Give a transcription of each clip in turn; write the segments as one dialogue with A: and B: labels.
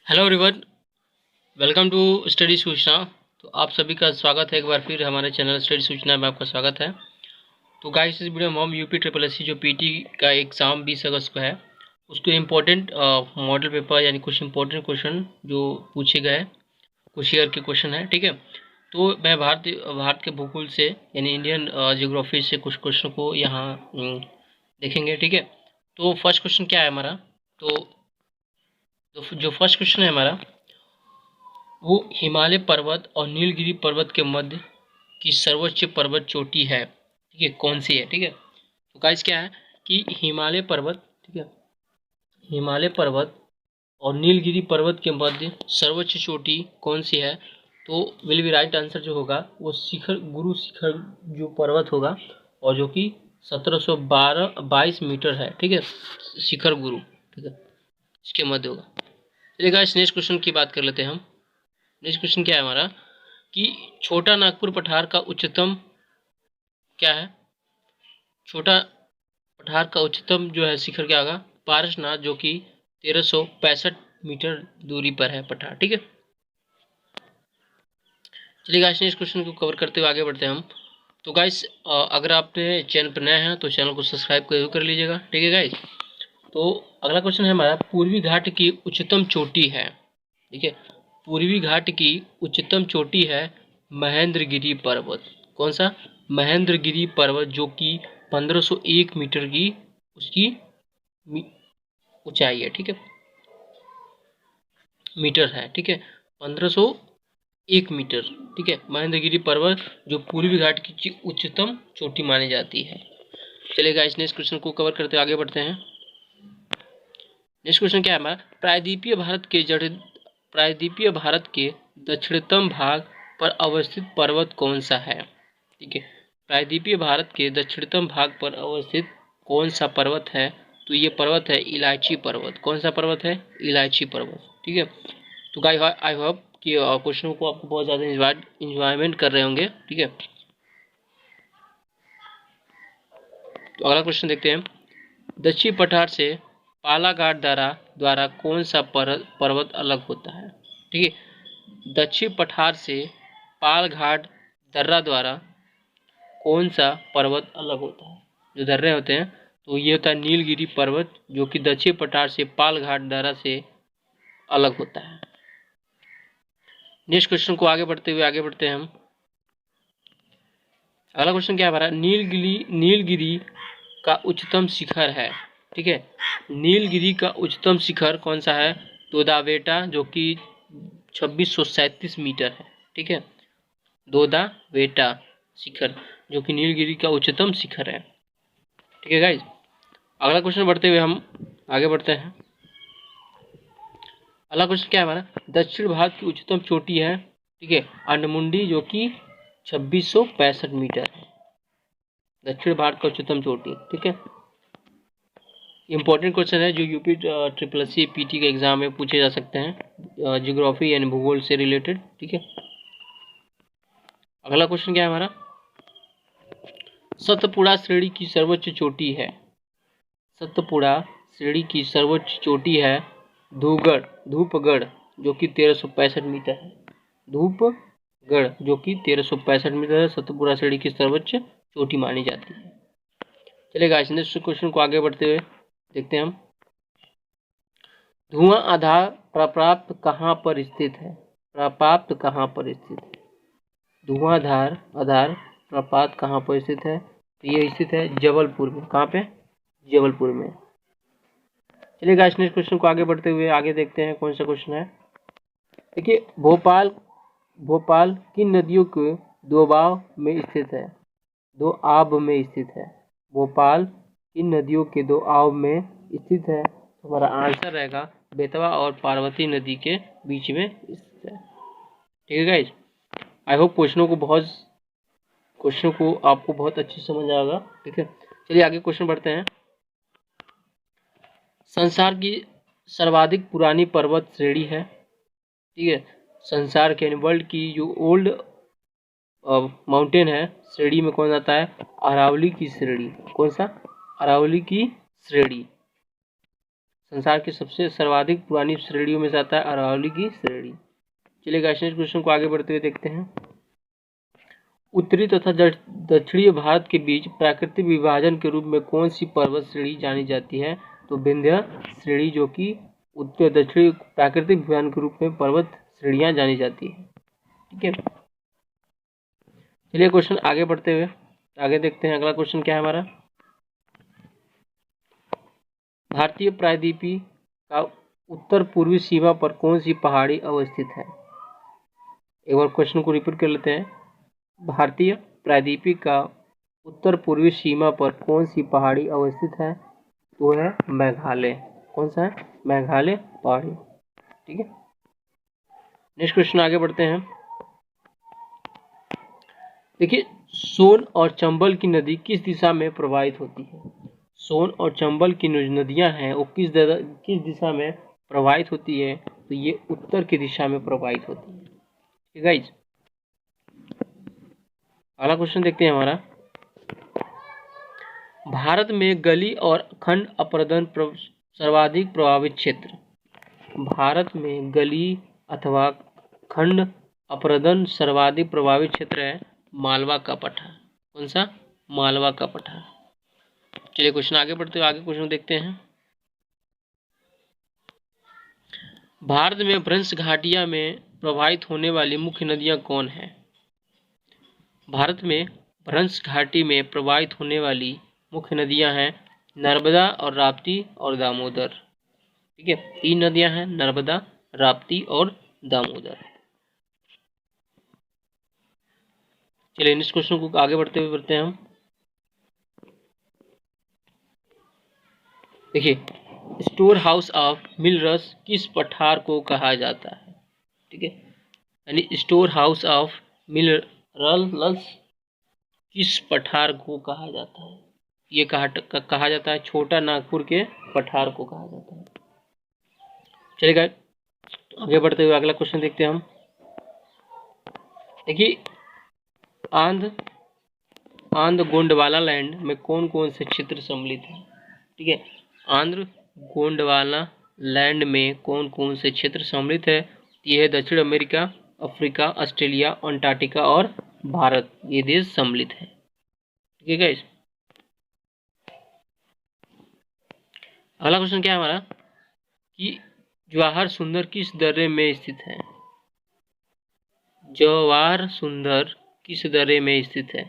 A: Hello everyone, welcome to study Suchna. तो आप सभी का स्वागत है एक बार फिर हमारे चैनल स्टडी सूचना में आपका स्वागत है। तो गाइस इस वीडियो में हम यूपी ट्रिपल एस सी जो पीटी का एग्ज़ाम 20 अगस्त को है उसके इम्पोर्टेंट मॉडल पेपर यानी कुछ इम्पोर्टेंट क्वेश्चन जो पूछे गए कुछ ईयर के क्वेश्चन है। ठीक है, तो मैं भारत के भूगोल से यानी इंडियन जियोग्राफी से कुछ क्वेश्चन को यहाँ देखेंगे। ठीक है, तो फर्स्ट क्वेश्चन क्या है हमारा। तो जो फर्स्ट क्वेश्चन है हमारा वो हिमालय पर्वत और नीलगिरी पर्वत के मध्य की सर्वोच्च पर्वत चोटी है। ठीक है, कौन सी है। ठीक है, तो गाइस क्या है कि हिमालय पर्वत, ठीक है, हिमालय पर्वत और नीलगिरी पर्वत के मध्य सर्वोच्च चोटी कौन सी है। तो विल बी राइट आंसर जो होगा वो शिखर गुरु शिखर जो पर्वत होगा और जो कि 1722 मीटर है। ठीक है, शिखर गुरु, ठीक है, इसके मध्य होगा। चलिए गाइस नेक्स्ट क्वेश्चन की बात कर लेते हैं हम। नेक्स्ट क्वेश्चन क्या है हमारा कि छोटा नागपुर पठार का उच्चतम क्या है। छोटा पठार का उच्चतम जो है शिखर क्या होगा, पारसनाथ, जो कि 1365 मीटर दूरी पर है पठार। ठीक है, चलिए गाइस नेक्स्ट क्वेश्चन को कवर करते हुए आगे बढ़ते हैं हम। तो गाइस अगर आपने चैनल पर नए हैं तो चैनल को सब्सक्राइब जरूर कर लीजिएगा। ठीक है गाइस, तो अगला क्वेश्चन है हमारा पूर्वी घाट की उच्चतम चोटी है। ठीक है, पूर्वी घाट की उच्चतम चोटी है महेंद्रगिरी पर्वत। कौन सा, महेंद्रगिरी पर्वत, जो कि 1501 मीटर की उसकी ऊंचाई है। ठीक है, मीटर है। ठीक है, 1501 मीटर। ठीक है, महेंद्रगिरी पर्वत जो पूर्वी घाट की उच्चतम चोटी मानी जाती है। चलेगा इस नेक्स्ट क्वेश्चन को कवर करते आगे बढ़ते हैं। नेक्स्ट क्वेश्चन क्या है हमारा, प्रायद्वीपीय भारत के दक्षिणतम भाग पर अवस्थित पर्वत कौन सा है। ठीक है, प्रायद्वीपीय भारत के दक्षिणतम भाग पर अवस्थित कौन सा पर्वत है। तो ये पर्वत है इलायची पर्वत। कौन सा पर्वत है, इलायची पर्वत। ठीक है, तो गाइस आई होप कि क्वेश्चनों को आपको बहुत ज़्यादा इंजॉयमेंट कर रहे होंगे। ठीक है, तो अगला क्वेश्चन देखते हैं। दक्षिण पठार से पालाघाट द्वारा कौन सा पर्वत अलग होता है। ठीक है, दक्षिण पठार से पालघाट दर्रा द्वारा कौन सा पर्वत अलग होता है। जो दर्रे होते हैं तो ये होता है नीलगिरी पर्वत, जो कि दक्षिण पठार से पालघाट दर्रा से अलग होता है। नेक्स्ट क्वेश्चन को आगे बढ़ते हैं हम। अगला क्वेश्चन क्या है हमारा, नीलगिरी का उच्चतम शिखर है। ठीक है, नीलगिरी का उच्चतम शिखर कौन सा है, दोदाबेटा, जो कि 2637 मीटर है। ठीक है, दोदाबेटा शिखर जो कि नीलगिरी का उच्चतम शिखर है। ठीक है गाइज, अगला क्वेश्चन बढ़ते हुए हम आगे बढ़ते हैं। अगला क्वेश्चन क्या है हमारा, दक्षिण भारत की उच्चतम चोटी है। ठीक है, अंडमुंडी, जो कि 2665 मीटर है, दक्षिण भारत का उच्चतम चोटी। ठीक है, इंपॉर्टेंट क्वेश्चन है जो UP triple S C PT के एग्जाम में पूछे जा सकते हैं जियोग्राफी यानी भूगोल से रिलेटेड। ठीक है, अगला क्वेश्चन क्या है हमारा, सतपुड़ा श्रेणी की सर्वोच्च चोटी है। सतपुड़ा श्रेणी की सर्वोच्च चोटी है धूपगढ़, जो कि 1365 मीटर है। धूपगढ़ जो कि 1365 मीटर है, सतपुड़ा श्रेणी की सर्वोच्च चोटी मानी जाती है। चलेगा नेक्स्ट क्वेश्चन को आगे बढ़ते हुए देखते हैं हम। धुआं आधार प्रपात कहाँ पर स्थित है। प्रपात कहाँ पर स्थित है, धुआंधार आधार प्रपात कहाँ पर स्थित है। तो ये स्थित है जबलपुर में। कहाँ पे, जबलपुर में। चलिए गाइस नेक्स्ट क्वेश्चन को आगे बढ़ते हुए आगे देखते हैं कौन सा क्वेश्चन है। देखिए, भोपाल किन नदियों के दो बाव में स्थित है, दो आब में स्थित है। भोपाल किन नदियों के दो आव में स्थित है। तो हमारा आंसर रहेगा बेतवा और पार्वती नदी के बीच में स्थित है। ठीक है गाइस, आई होप क्वेश्चन को आपको बहुत अच्छी समझ आएगा। ठीक है, चलिए आगे क्वेश्चन बढ़ते हैं। संसार की सर्वाधिक पुरानी पर्वत श्रेणी है। ठीक है, संसार के वर्ल्ड की जो ओल्ड माउंटेन है श्रेणी में कौन आता है, अरावली की श्रेणी। कौन सा, अरावली की श्रेणी। संसार की सबसे सर्वाधिक पुरानी श्रेणियों में से आता है अरावली की श्रेणी। चलिए गाइस नेक्स्ट क्वेश्चन को आगे बढ़ते हुए देखते हैं। उत्तरी तथा दक्षिणी भारत के बीच प्राकृतिक विभाजन के रूप में कौन सी पर्वत श्रेणी जानी जाती है? तो विंध्य श्रेणी, जो कि उत्तर दक्षिणी प्राकृतिक विभाजन के रूप में पर्वत श्रेणियां जानी जाती है। ठीक है, चलिए क्वेश्चन आगे बढ़ते हुए आगे देखते हैं। अगला क्वेश्चन क्या है हमारा? भारतीय प्रायद्वीपी का उत्तर पूर्वी सीमा पर कौन सी पहाड़ी अवस्थित है? एक बार क्वेश्चन को रिपीट कर लेते हैं। भारतीय प्रायद्वीपी का उत्तर पूर्वी सीमा पर कौन सी पहाड़ी अवस्थित है? तो है मेघालय। कौन सा है? मेघालय पहाड़ी। ठीक है, नेक्स्ट क्वेश्चन आगे बढ़ते हैं। देखिए, सोन और चंबल की नदी किस दिशा में प्रवाहित होती है? सोन और चंबल की नदियां हैं वो किस दिशा में प्रवाहित होती है? तो ये उत्तर की दिशा में प्रवाहित होती है। ठीक है गाइस, अगला क्वेश्चन देखते हैं हमारा। भारत में गली और खंड अपरदन सर्वाधिक प्रभावित क्षेत्र। भारत में गली अथवा खंड अपरदन सर्वाधिक प्रभावित क्षेत्र है मालवा का पठार। कौन सा? मालवा का पठार। चलिए क्वेश्चन आगे बढ़ते हुए आगे क्वेश्चन देखते हैं। भारत में भ्रंश घाटिया में प्रवाहित होने वाली मुख्य नदियां कौन है? भारत में भ्रंश घाटी में प्रवाहित होने वाली मुख्य नदियां हैं नर्मदा और राप्ती और दामोदर। ठीक है, 3 नदियां हैं, नर्मदा, राप्ती और दामोदर। चलिए नेक्स्ट क्वेश्चन को आगे बढ़ते हुए बढ़ते हैं हम। देखिए, स्टोर हाउस ऑफ मिनरल्स किस पठार को कहा जाता है? ठीक है, यानी स्टोर हाउस ऑफ मिनरल्स किस पठार को कहा जाता है? ये कहा जाता है छोटा नागपुर के पठार को कहा जाता है। चलिए आगे बढ़ते हुए अगला क्वेश्चन देखते हैं हम। देखिए, आंध्र गोंडवाना लैंड में कौन कौन से क्षेत्र सम्मिलित हैं? ठीक है, आंध्र गोंडवाना लैंड में कौन कौन से क्षेत्र सम्मिलित है? ये है दक्षिण अमेरिका, अफ्रीका, ऑस्ट्रेलिया, अंटार्कटिका और भारत, ये देश सम्मिलित है। ठीक है गाइस, अगला क्वेश्चन क्या है हमारा कि जवाहर सुंदर किस दर्रे में स्थित है? जवाहर सुंदर किस दर्रे में स्थित है?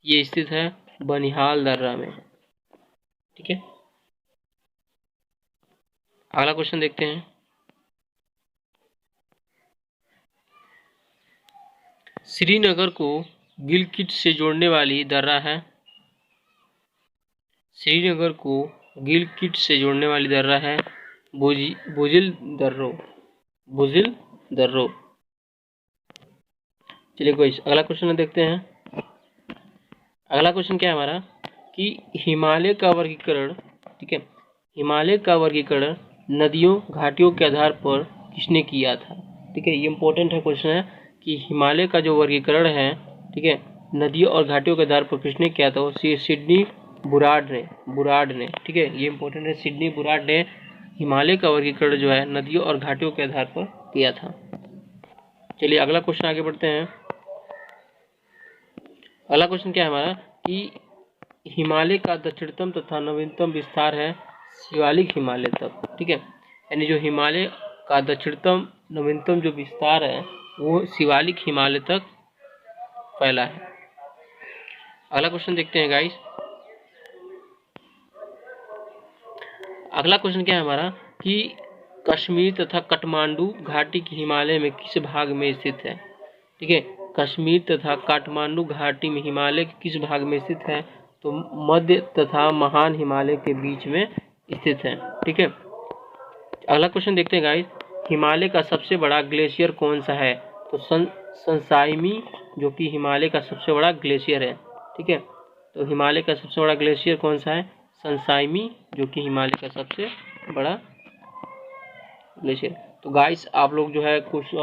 A: ये स्थित है बनिहाल दर्रा में। ठीक है, अगला क्वेश्चन देखते हैं। श्रीनगर को गिलगिट से जोड़ने वाली दर्रा है। श्रीनगर को गिलगिट से जोड़ने वाली दर्रा है बुजिल दर्रो। चलिए कोई अगला क्वेश्चन देखते हैं। अगला क्वेश्चन क्या है हमारा कि हिमालय का वर्गीकरण, ठीक है, हिमालय का वर्गीकरण नदियों घाटियों के आधार पर किसने किया था? ठीक है, ये इंपॉर्टेंट है क्वेश्चन है कि हिमालय का जो वर्गीकरण है, ठीक है, नदियों और घाटियों के आधार पर किसने किया था? वो सिडनी बुराड ने। ठीक है, ये इंपॉर्टेंट है, सिडनी बुराड ने हिमालय का वर्गीकरण जो है नदियों और घाटियों के आधार पर किया था। चलिए अगला क्वेश्चन आगे बढ़ते हैं। अगला क्वेश्चन क्या है हमारा कि हिमालय का दक्षिणतम तथा नवीनतम विस्तार है शिवालिक हिमालय तक। ठीक है, यानी जो हिमालय का दक्षिणतम नवीनतम जो विस्तार है वो शिवालिक हिमालय तक फैला है। अगला क्वेश्चन देखते हैं गाइस। अगला क्वेश्चन क्या है हमारा कि कश्मीर तथा काठमांडू घाटी की हिमालय में किस भाग में स्थित है? ठीक है, कश्मीर तथा काठमांडू घाटी में हिमालय के किस भाग में स्थित है? तो मध्य तथा महान हिमालय के बीच में स्थित है। ठीक है, अगला क्वेश्चन देखते हैं गाइस। हिमालय का सबसे बड़ा ग्लेशियर कौन सा है? तो सनसाइमी, जो कि हिमालय का सबसे बड़ा ग्लेशियर है। ठीक है, तो हिमालय का सबसे बड़ा ग्लेशियर कौन सा है? सनसाइमी, जो कि हिमालय का सबसे बड़ा ग्लेशियर। तो गाइस आप लोग जो है कुछ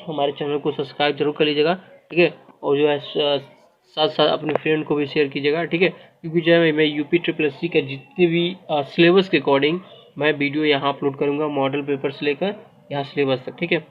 A: हमारे चैनल को सब्सक्राइब जरूर कर लीजिएगा। ठीक है, और जो है साथ साथ अपने फ्रेंड को भी शेयर कीजिएगा। ठीक है, क्योंकि जो है मैं UP SSC का जितने भी सिलेबस के अकॉर्डिंग मैं वीडियो यहाँ अपलोड करूँगा, मॉडल पेपर से लेकर यहाँ सिलेबस तक, ठीक है।